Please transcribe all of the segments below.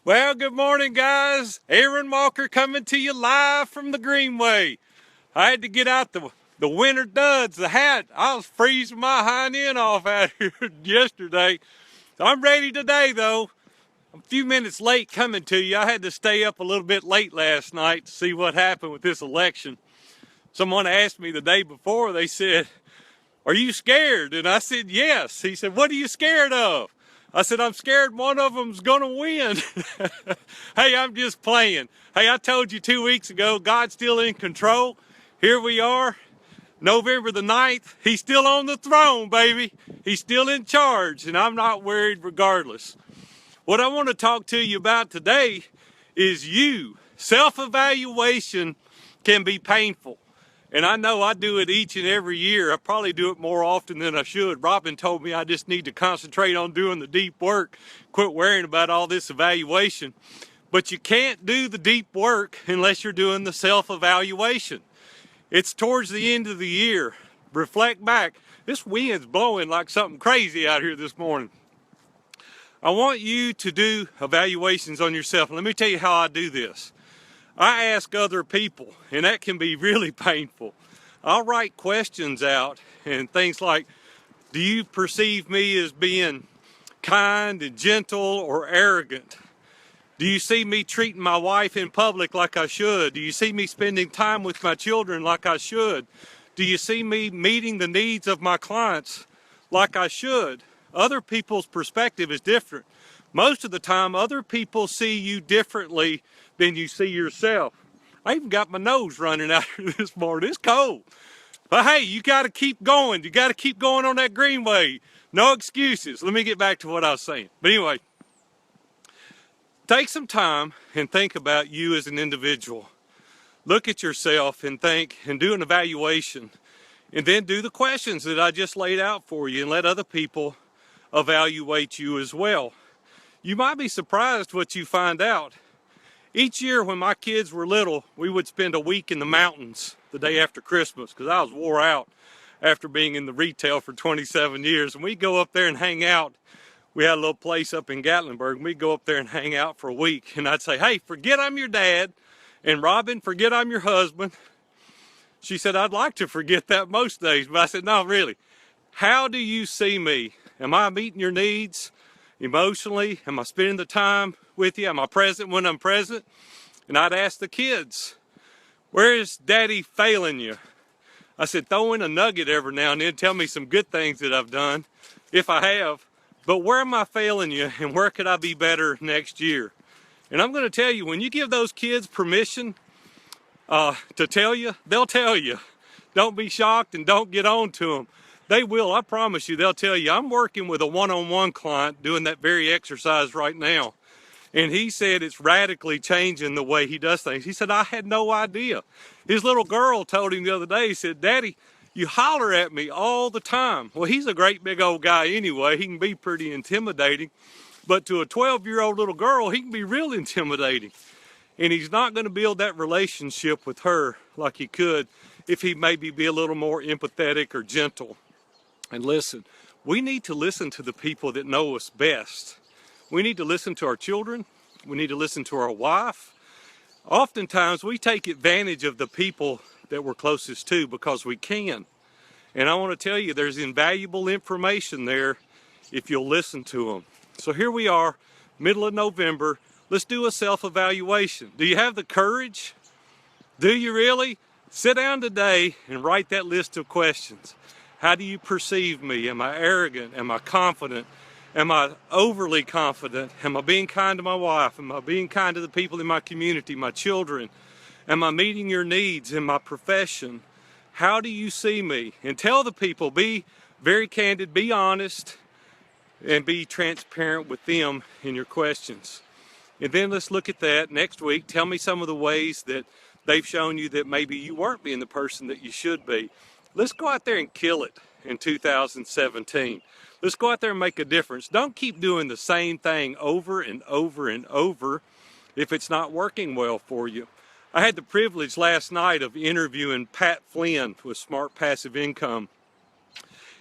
Well, good morning, guys. Aaron Walker coming to you live from the Greenway. I had to get out the winter duds, the hat. I was freezing my hind end off out here yesterday. So I'm ready today, though. I'm a few minutes late coming to you. I had to stay up a little bit late last night to see what happened with this election. Someone asked me the day before, they said, "Are you scared?" And I said, "Yes." He said, "What are you scared of?" I said, "I'm scared one of them's gonna win." Hey, I'm just playing. Hey, I told you 2 weeks ago, God's still in control. Here we are, November the 9th. He's still on the throne, baby. He's still in charge, and I'm not worried regardless. What I want to talk to you about today is you. Self-evaluation can be painful. And I know I do it each and every year. I probably do it more often than I should. Robin told me I just need to concentrate on doing the deep work, quit worrying about all this evaluation. But you can't do the deep work unless you're doing the self-evaluation. It's towards the end of the year. Reflect back. This wind's blowing like something crazy out here this morning. I want you to do evaluations on yourself. Let me tell you how I do this. I ask other people, and that can be really painful. I'll write questions out and things like, do you perceive me as being kind and gentle or arrogant? Do you see me treating my wife in public like I should? Do you see me spending time with my children like I should? Do you see me meeting the needs of my clients like I should? Other people's perspective is different. Most of the time, other people see you differently than you see yourself. I even got my nose running out here this morning. It's cold. But hey, you got to keep going. You got to keep going on that Greenway. No excuses. Let me get back to what I was saying. But anyway, take some time and think about you as an individual. Look at yourself and think and do an evaluation. And then do the questions that I just laid out for you and let other people evaluate you as well. You might be surprised what you find out. Each year when my kids were little, we would spend a week in the mountains the day after Christmas because I was wore out after being in the retail for 27 years. And we'd go up there and hang out. We had a little place up in Gatlinburg, and we'd go up there and hang out for a week. And I'd say, "Hey, forget I'm your dad. And Robin, forget I'm your husband." She said, "I'd like to forget that most days." But I said, "No, really. How do you see me? Am I meeting your needs emotionally? Am I spending the time with you? Am I present when I'm present?" And I'd ask the kids, "Where is Daddy failing you?" I said, "Throw in a nugget every now and then. Tell me some good things that I've done, if I have. But where am I failing you, and where could I be better next year?" And I'm going to tell you, when you give those kids permission to tell you, they'll tell you. Don't be shocked and don't get on to them. They will, I promise you, they'll tell you. I'm working with a one-on-one client doing that very exercise right now. And he said it's radically changing the way he does things. He said, "I had no idea." His little girl told him the other day, he said, "Daddy, you holler at me all the time." Well, he's a great big old guy anyway. He can be pretty intimidating. But to a 12-year-old little girl, he can be real intimidating. And he's not going to build that relationship with her like he could if he maybe be a little more empathetic or gentle. And listen, we need to listen to the people that know us best. We need to listen to our children. We need to listen to our wife. Oftentimes, we take advantage of the people that we're closest to because we can. And I want to tell you, there's invaluable information there if you'll listen to them. So here we are, middle of November. Let's do a self-evaluation. Do you have the courage? Do you really? Sit down today and write that list of questions. How do you perceive me? Am I arrogant? Am I confident? Am I overly confident? Am I being kind to my wife? Am I being kind to the people in my community, my children? Am I meeting your needs in my profession? How do you see me? And tell the people, be very candid, be honest, and be transparent with them in your questions. And then let's look at that next week. Tell me some of the ways that they've shown you that maybe you weren't being the person that you should be. Let's go out there and kill it in 2017. Let's go out there and make a difference. Don't keep doing the same thing over and over and over if it's not working well for you. I had the privilege last night of interviewing Pat Flynn with Smart Passive Income.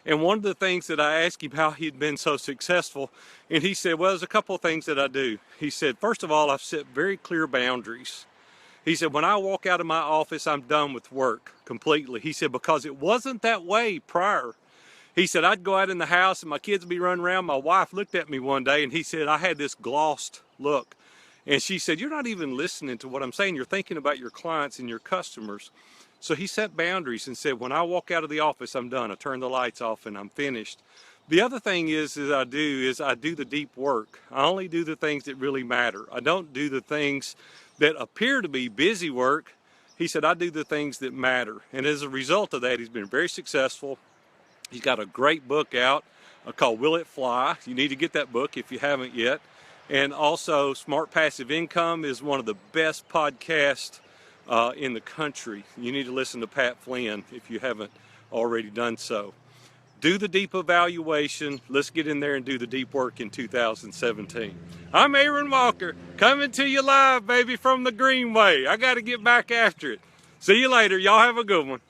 And one of the things that I asked him how he'd been so successful, and he said, well, there's a couple of things that I do. He said, first of all, I've set very clear boundaries. He said, when I walk out of my office, I'm done with work completely. He said, because it wasn't that way prior. He said, I'd go out in the house and my kids would be running around. My wife looked at me one day and he said, I had this glossed look. And she said, you're not even listening to what I'm saying. You're thinking about your clients and your customers. So he set boundaries and said, when I walk out of the office, I'm done. I turn the lights off and I'm finished. The other thing is I do the deep work. I only do the things that really matter. I don't do the things that appear to be busy work. He said, I do the things that matter. And as a result of that, he's been very successful. He's got a great book out called Will It Fly? You need to get that book if you haven't yet. And also, Smart Passive Income is one of the best podcasts in the country. You need to listen to Pat Flynn if you haven't already done so. Do the deep evaluation. Let's get in there and do the deep work in 2017. I'm Aaron Walker, coming to you live, baby, from the Greenway. I got to get back after it. See you later. Y'all have a good one.